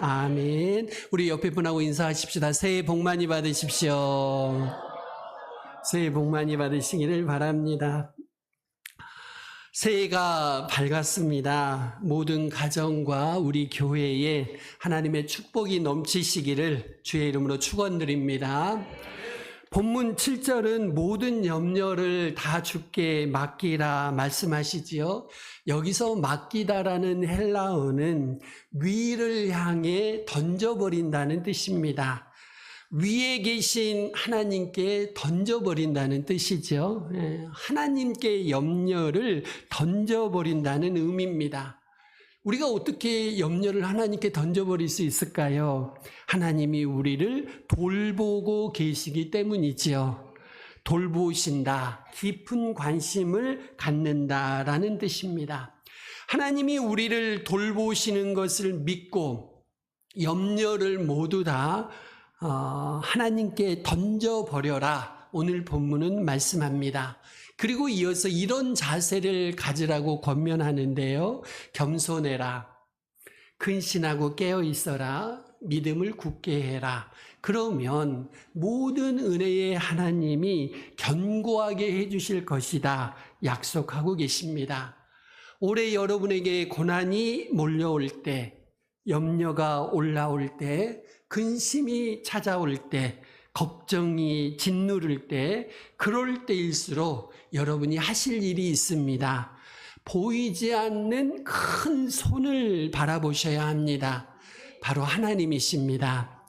아멘. 우리 옆에 분하고 인사하십시다. 새해 복 많이 받으십시오. 새해 복 많이 받으시기를 바랍니다. 새해가 밝았습니다. 모든 가정과 우리 교회에 하나님의 축복이 넘치시기를 주의 이름으로 축원드립니다. 본문 7절은 모든 염려를 다 주께 맡기라 말씀하시지요. 여기서 맡기다라는 헬라어는 위를 향해 던져버린다는 뜻입니다. 위에 계신 하나님께 던져버린다는 뜻이죠. 하나님께 염려를 던져버린다는 의미입니다. 우리가 어떻게 염려를 하나님께 던져버릴 수 있을까요? 하나님이 우리를 돌보고 계시기 때문이지요. 돌보신다, 깊은 관심을 갖는다라는 뜻입니다. 하나님이 우리를 돌보시는 것을 믿고 염려를 모두 다 하나님께 던져버려라. 오늘 본문은 말씀합니다. 그리고 이어서 이런 자세를 가지라고 권면하는데요. 겸손해라. 근신하고 깨어있어라. 믿음을 굳게 해라. 그러면 모든 은혜의 하나님이 견고하게 해주실 것이다. 약속하고 계십니다. 올해 여러분에게 고난이 몰려올 때, 염려가 올라올 때, 근심이 찾아올 때, 걱정이 짓누를 때, 그럴 때일수록 여러분이 하실 일이 있습니다. 보이지 않는 큰 손을 바라보셔야 합니다. 바로 하나님이십니다.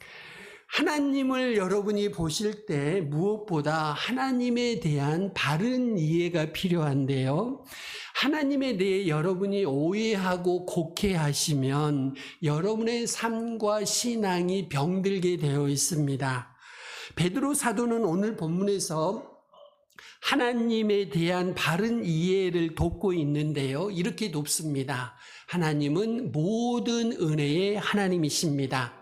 하나님을 여러분이 보실 때 무엇보다 하나님에 대한 바른 이해가 필요한데요. 하나님에 대해 여러분이 오해하고 곡해하시면 여러분의 삶과 신앙이 병들게 되어 있습니다. 베드로 사도는 오늘 본문에서 하나님에 대한 바른 이해를 돕고 있는데요. 이렇게 돕습니다. 하나님은 모든 은혜의 하나님이십니다.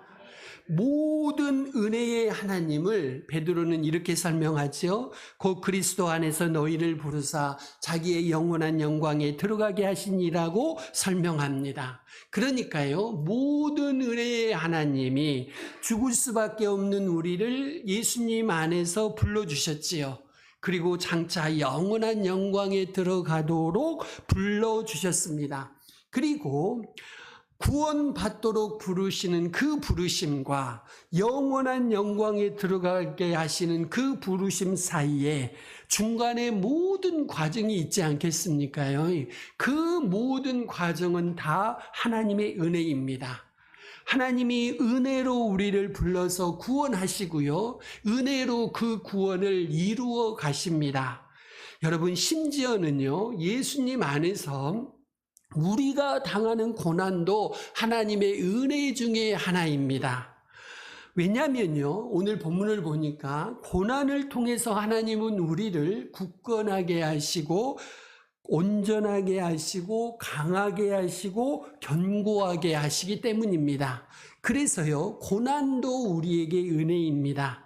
모든 은혜의 하나님을 베드로는 이렇게 설명하죠. 곧 그리스도 안에서 너희를 부르사 자기의 영원한 영광에 들어가게 하시니라고 설명합니다. 그러니까요, 모든 은혜의 하나님이 죽을 수밖에 없는 우리를 예수님 안에서 불러주셨지요. 그리고 장차 영원한 영광에 들어가도록 불러주셨습니다. 그리고 구원받도록 부르시는 그 부르심과 영원한 영광에 들어가게 하시는 그 부르심 사이에 중간에 모든 과정이 있지 않겠습니까요? 그 모든 과정은 다 하나님의 은혜입니다. 하나님이 은혜로 우리를 불러서 구원하시고요. 은혜로 그 구원을 이루어 가십니다. 여러분, 심지어는요, 예수님 안에서 우리가 당하는 고난도 하나님의 은혜 중에 하나입니다. 왜냐하면요, 오늘 본문을 보니까 고난을 통해서 하나님은 우리를 굳건하게 하시고 온전하게 하시고 강하게 하시고 견고하게 하시기 때문입니다. 그래서요, 고난도 우리에게 은혜입니다.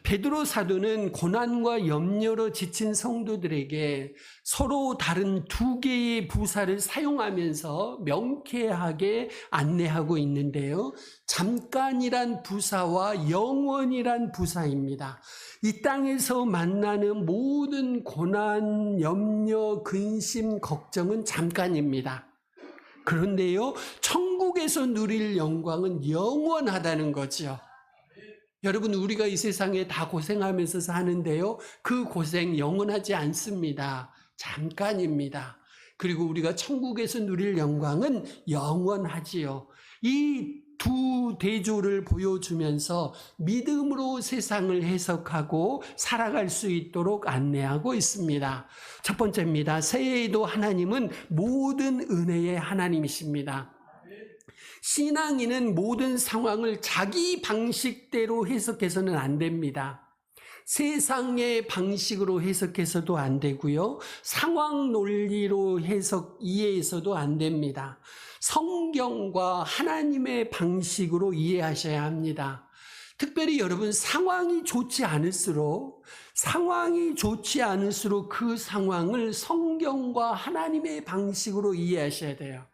베드로 사도는 고난과 염려로 지친 성도들에게 서로 다른 두 개의 부사를 사용하면서 명쾌하게 안내하고 있는데요. 잠깐이란 부사와 영원이란 부사입니다. 이 땅에서 만나는 모든 고난, 염려, 근심, 걱정은 잠깐입니다. 그런데요, 천국에서 누릴 영광은 영원하다는 거죠. 여러분, 우리가 이 세상에 다 고생하면서 사는데요, 그 고생 영원하지 않습니다. 잠깐입니다. 그리고 우리가 천국에서 누릴 영광은 영원하지요. 이 두 대조를 보여주면서 믿음으로 세상을 해석하고 살아갈 수 있도록 안내하고 있습니다. 첫 번째입니다. 새해에도 하나님은 모든 은혜의 하나님이십니다. 신앙인은 모든 상황을 자기 방식대로 해석해서는 안 됩니다. 세상의 방식으로 해석해서도 안 되고요. 상황 논리로 이해해서도 안 됩니다. 성경과 하나님의 방식으로 이해하셔야 합니다. 특별히 여러분, 상황이 좋지 않을수록 그 상황을 성경과 하나님의 방식으로 이해하셔야 돼요.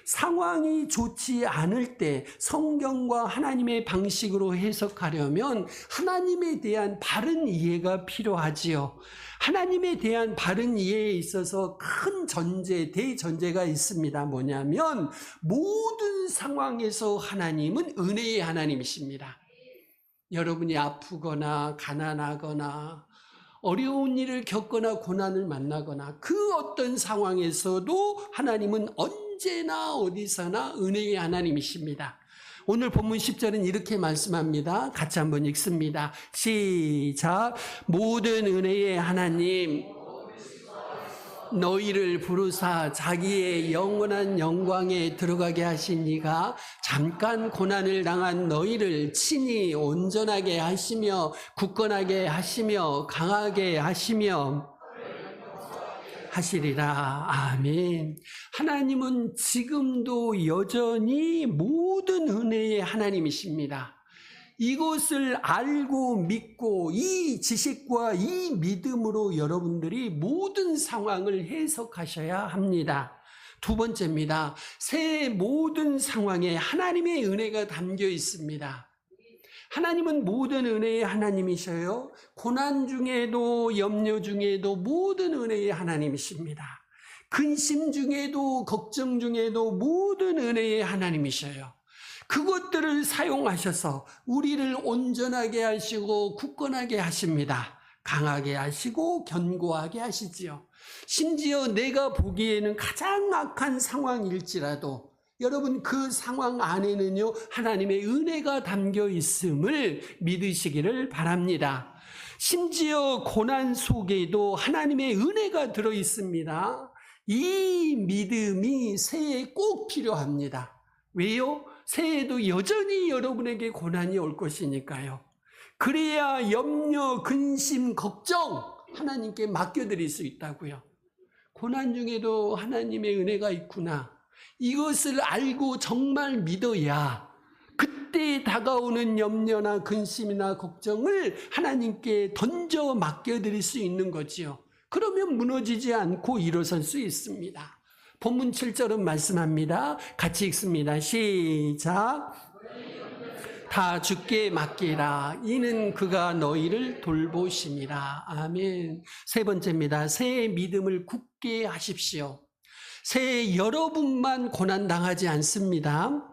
상황이 좋지 않을 때 성경과 하나님의 방식으로 해석하려면 하나님에 대한 바른 이해가 필요하지요. 하나님에 대한 바른 이해에 있어서 큰 전제, 대전제가 있습니다. 뭐냐면 모든 상황에서 하나님은 은혜의 하나님이십니다. 여러분이 아프거나 가난하거나 어려운 일을 겪거나 고난을 만나거나 그 어떤 상황에서도 하나님은 언제나 어디서나 은혜의 하나님이십니다. 오늘 본문 10절은 이렇게 말씀합니다. 같이 한번 읽습니다. 시작. 모든 은혜의 하나님 너희를 부르사 자기의 영원한 영광에 들어가게 하신 이가 잠깐 고난을 당한 너희를 친히 온전하게 하시며 굳건하게 하시며 강하게 하시며 하시리라. 아멘. 하나님은 지금도 여전히 모든 은혜의 하나님이십니다. 이것을 알고 믿고 이 지식과 이 믿음으로 여러분들이 모든 상황을 해석하셔야 합니다. 두 번째입니다. 새해 모든 상황에 하나님의 은혜가 담겨 있습니다. 하나님은 모든 은혜의 하나님이셔요. 고난 중에도 염려 중에도 모든 은혜의 하나님이십니다. 근심 중에도 걱정 중에도 모든 은혜의 하나님이셔요. 그것들을 사용하셔서 우리를 온전하게 하시고 굳건하게 하십니다. 강하게 하시고 견고하게 하시지요. 심지어 내가 보기에는 가장 악한 상황일지라도 여러분 그 상황 안에는요 하나님의 은혜가 담겨 있음을 믿으시기를 바랍니다. 심지어 고난 속에도 하나님의 은혜가 들어 있습니다. 이 믿음이 새해에 꼭 필요합니다. 왜요? 새해에도 여전히 여러분에게 고난이 올 것이니까요. 그래야 염려, 근심, 걱정 하나님께 맡겨드릴 수 있다고요. 고난 중에도 하나님의 은혜가 있구나. 이것을 알고 정말 믿어야 그때 다가오는 염려나 근심이나 걱정을 하나님께 던져 맡겨드릴 수 있는 거지요. 그러면 무너지지 않고 일어설 수 있습니다. 본문 7절은 말씀합니다. 같이 읽습니다. 시작. 다 주께 맡기라. 이는 그가 너희를 돌보심이라. 아멘. 세 번째입니다. 새해 믿음을 굳게 하십시오. 새해 여러분만 고난당하지 않습니다.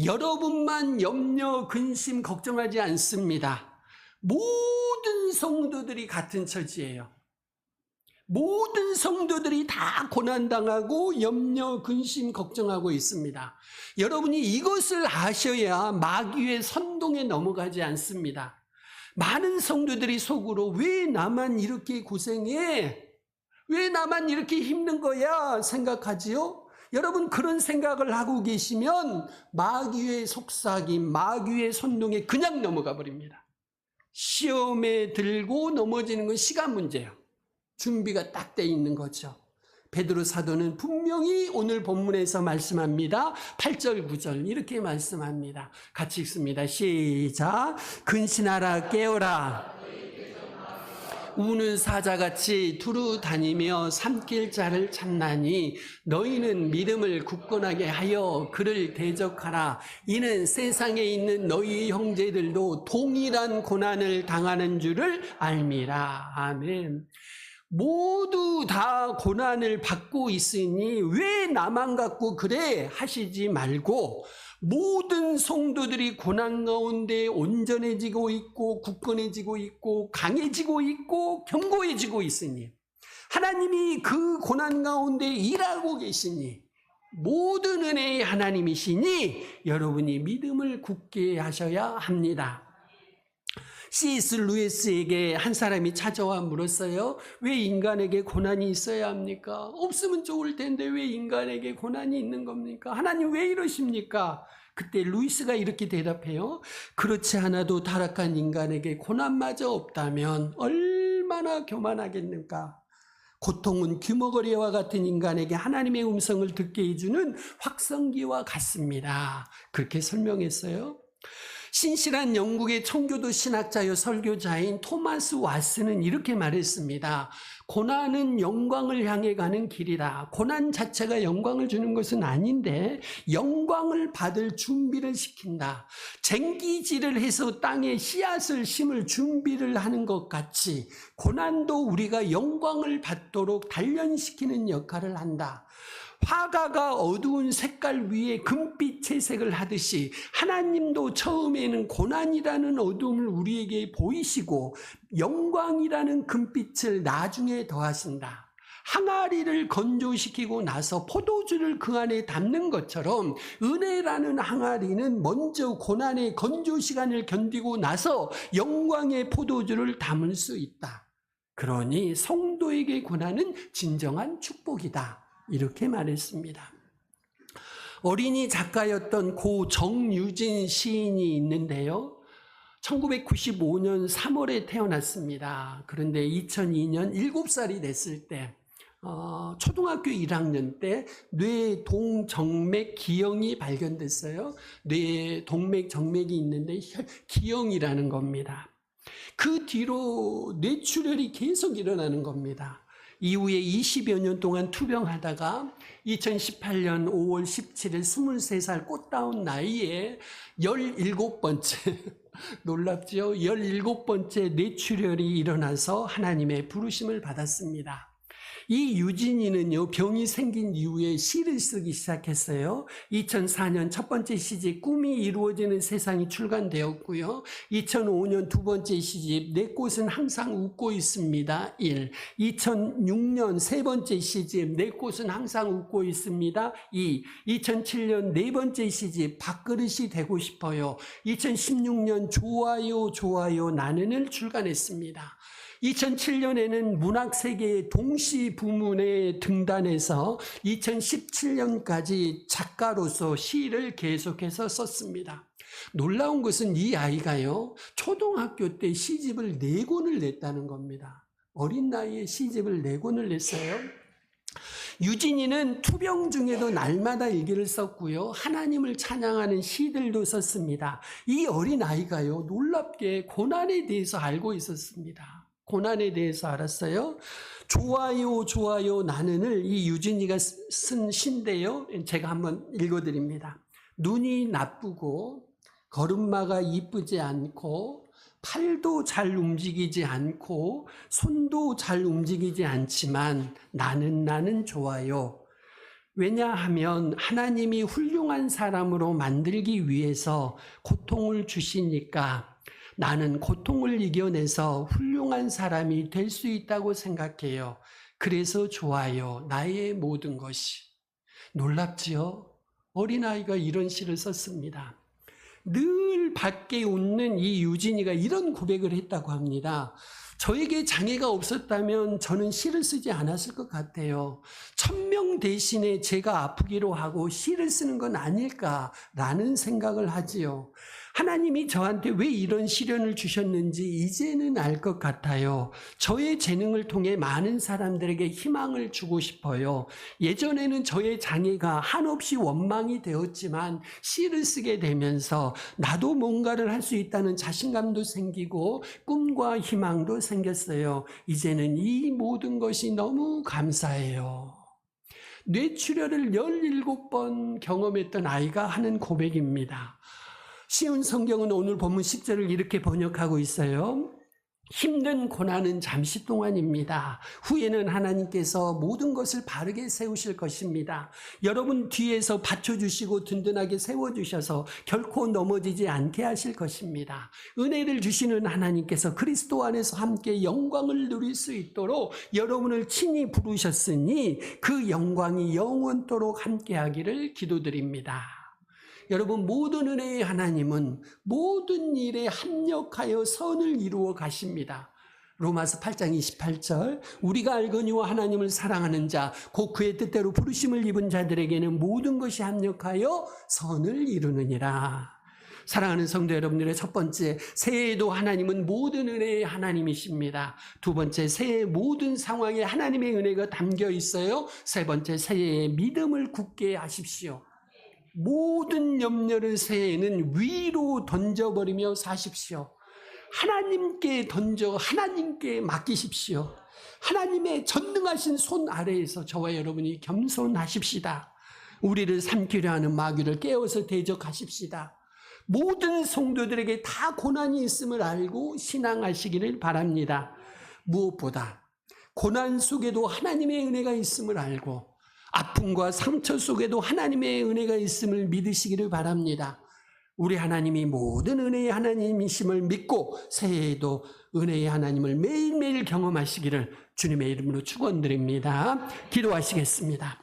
여러분만 염려, 근심, 걱정하지 않습니다. 모든 성도들이 같은 처지예요. 모든 성도들이 다 고난당하고 염려, 근심, 걱정하고 있습니다. 여러분이 이것을 아셔야 마귀의 선동에 넘어가지 않습니다. 많은 성도들이 속으로 왜 나만 이렇게 고생해? 왜 나만 이렇게 힘든 거야? 생각하지요? 여러분 그런 생각을 하고 계시면 마귀의 속삭임, 마귀의 선동에 그냥 넘어가 버립니다. 시험에 들고 넘어지는 건 시간 문제예요. 준비가 딱 돼 있는 거죠. 베드로 사도는 분명히 오늘 본문에서 말씀합니다. 8절 9절 이렇게 말씀합니다. 같이 읽습니다. 시작. 근신하라 깨어라. 우는 사자같이 두루 다니며 삼킬 자를 찾나니 너희는 믿음을 굳건하게 하여 그를 대적하라. 이는 세상에 있는 너희 형제들도 동일한 고난을 당하는 줄을 알미라. 아멘. 모두 다 고난을 받고 있으니 왜 나만 갖고 그래 하시지 말고 모든 성도들이 고난 가운데 온전해지고 있고 굳건해지고 있고 강해지고 있고 견고해지고 있으니 하나님이 그 고난 가운데 일하고 계시니 모든 은혜의 하나님이시니 여러분이 믿음을 굳게 하셔야 합니다. C.S. 루이스에게 한 사람이 찾아와 물었어요. 왜 인간에게 고난이 있어야 합니까? 없으면 좋을 텐데 왜 인간에게 고난이 있는 겁니까? 하나님 왜 이러십니까? 그때 루이스가 이렇게 대답해요. 그렇지 않아도 타락한 인간에게 고난마저 없다면 얼마나 교만하겠는가? 고통은 규모거리와 같은 인간에게 하나님의 음성을 듣게 해주는 확성기와 같습니다. 그렇게 설명했어요. 신실한 영국의 청교도 신학자요 설교자인 토마스 왓슨은 이렇게 말했습니다. 고난은 영광을 향해 가는 길이다. 고난 자체가 영광을 주는 것은 아닌데 영광을 받을 준비를 시킨다. 쟁기질을 해서 땅에 씨앗을 심을 준비를 하는 것 같이 고난도 우리가 영광을 받도록 단련시키는 역할을 한다. 화가가 어두운 색깔 위에 금빛 채색을 하듯이 하나님도 처음에는 고난이라는 어둠을 우리에게 보이시고 영광이라는 금빛을 나중에 더하신다. 항아리를 건조시키고 나서 포도주를 그 안에 담는 것처럼 은혜라는 항아리는 먼저 고난의 건조 시간을 견디고 나서 영광의 포도주를 담을 수 있다. 그러니 성도에게 고난은 진정한 축복이다. 이렇게 말했습니다. 어린이 작가였던 고 정유진 시인이 있는데요. 1995년 3월에 태어났습니다. 그런데 2002년 7살이 됐을 때 초등학교 1학년 때 뇌동정맥 기형이 발견됐어요. 뇌동맥 정맥이 있는데 기형이라는 겁니다. 그 뒤로 뇌출혈이 계속 일어나는 겁니다. 이후에 20여 년 동안 투병하다가 2018년 5월 17일 23살 꽃다운 나이에 17번째 놀랍죠? 17번째 뇌출혈이 일어나서 하나님의 부르심을 받았습니다. 이 유진이는요, 병이 생긴 이후에 시를 쓰기 시작했어요. 2004년 첫 번째 시집 꿈이 이루어지는 세상이 출간되었고요. 2005년 두 번째 시집 내 꽃은 항상 웃고 있습니다. 1. 2006년 세 번째 시집 내 꽃은 항상 웃고 있습니다. 2. 2007년 네 번째 시집 밥그릇이 되고 싶어요. 2016년 좋아요 좋아요 나는을 출간했습니다. 2007년에는 문학세계의 동시 부문에 등단해서 2017년까지 작가로서 시를 계속해서 썼습니다. 놀라운 것은 이 아이가요, 초등학교 때 시집을 4권을 냈다는 겁니다. 어린 나이에 시집을 4권을 냈어요. 유진이는 투병 중에도 날마다 일기를 썼고요. 하나님을 찬양하는 시들도 썼습니다. 이 어린 아이가요, 놀랍게 고난에 대해서 알고 있었습니다. 고난에 대해서 알았어요. 좋아요 좋아요 나는을 이 유진이가 쓴 시인데요. 제가 한번 읽어드립니다. 눈이 나쁘고 걸음마가 이쁘지 않고 팔도 잘 움직이지 않고 손도 잘 움직이지 않지만 나는 좋아요. 왜냐하면 하나님이 훌륭한 사람으로 만들기 위해서 고통을 주시니까 나는 고통을 이겨내서 훌륭한 사람이 될 수 있다고 생각해요. 그래서 좋아요. 나의 모든 것이. 놀랍지요? 어린아이가 이런 시를 썼습니다. 늘 밝게 웃는 이 유진이가 이런 고백을 했다고 합니다. 저에게 장애가 없었다면 저는 시를 쓰지 않았을 것 같아요. 천명 대신에 제가 아프기로 하고 시를 쓰는 건 아닐까라는 생각을 하지요. 하나님이 저한테 왜 이런 시련을 주셨는지 이제는 알 것 같아요. 저의 재능을 통해 많은 사람들에게 희망을 주고 싶어요. 예전에는 저의 장애가 한없이 원망이 되었지만 시를 쓰게 되면서 나도 뭔가를 할 수 있다는 자신감도 생기고 꿈과 희망도 생겼어요. 이제는 이 모든 것이 너무 감사해요. 뇌출혈을 17번 경험했던 아이가 하는 고백입니다. 쉬운 성경은 오늘 본문 10절을 이렇게 번역하고 있어요. 힘든 고난은 잠시 동안입니다. 후에는 하나님께서 모든 것을 바르게 세우실 것입니다. 여러분 뒤에서 받쳐주시고 든든하게 세워주셔서 결코 넘어지지 않게 하실 것입니다. 은혜를 주시는 하나님께서 그리스도 안에서 함께 영광을 누릴 수 있도록 여러분을 친히 부르셨으니 그 영광이 영원토록 함께 하기를 기도드립니다. 여러분, 모든 은혜의 하나님은 모든 일에 합력하여 선을 이루어 가십니다. 로마서 8장 28절 우리가 알거니와 하나님을 사랑하는 자 곧 그의 뜻대로 부르심을 입은 자들에게는 모든 것이 합력하여 선을 이루느니라. 사랑하는 성도 여러분들의 첫 번째, 새해에도 하나님은 모든 은혜의 하나님이십니다. 두 번째, 새해의 모든 상황에 하나님의 은혜가 담겨 있어요. 세 번째, 새해에 믿음을 굳게 하십시오. 모든 염려를 새해에는 위로 던져버리며 사십시오. 하나님께 던져 하나님께 맡기십시오. 하나님의 전능하신 손 아래에서 저와 여러분이 겸손하십시다. 우리를 삼키려 하는 마귀를 깨워서 대적하십시다. 모든 성도들에게 다 고난이 있음을 알고 신앙하시기를 바랍니다. 무엇보다 고난 속에도 하나님의 은혜가 있음을 알고 아픔과 상처 속에도 하나님의 은혜가 있음을 믿으시기를 바랍니다. 우리 하나님이 모든 은혜의 하나님이심을 믿고 새해에도 은혜의 하나님을 매일매일 경험하시기를 주님의 이름으로 축원드립니다. 기도하시겠습니다.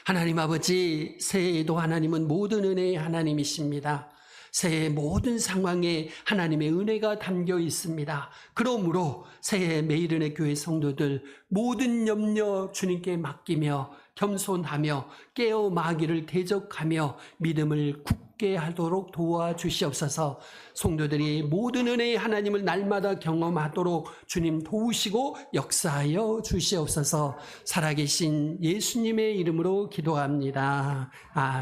하나님 아버지, 새해에도 하나님은 모든 은혜의 하나님이십니다. 새해 모든 상황에 하나님의 은혜가 담겨 있습니다. 그러므로 새해 매일은혜 교회 성도들 모든 염려 주님께 맡기며 겸손하며 깨어 마귀를 대적하며 믿음을 굳게 하도록 도와주시옵소서. 성도들이 모든 은혜의 하나님을 날마다 경험하도록 주님 도우시고 역사하여 주시옵소서. 살아계신 예수님의 이름으로 기도합니다. 아멘.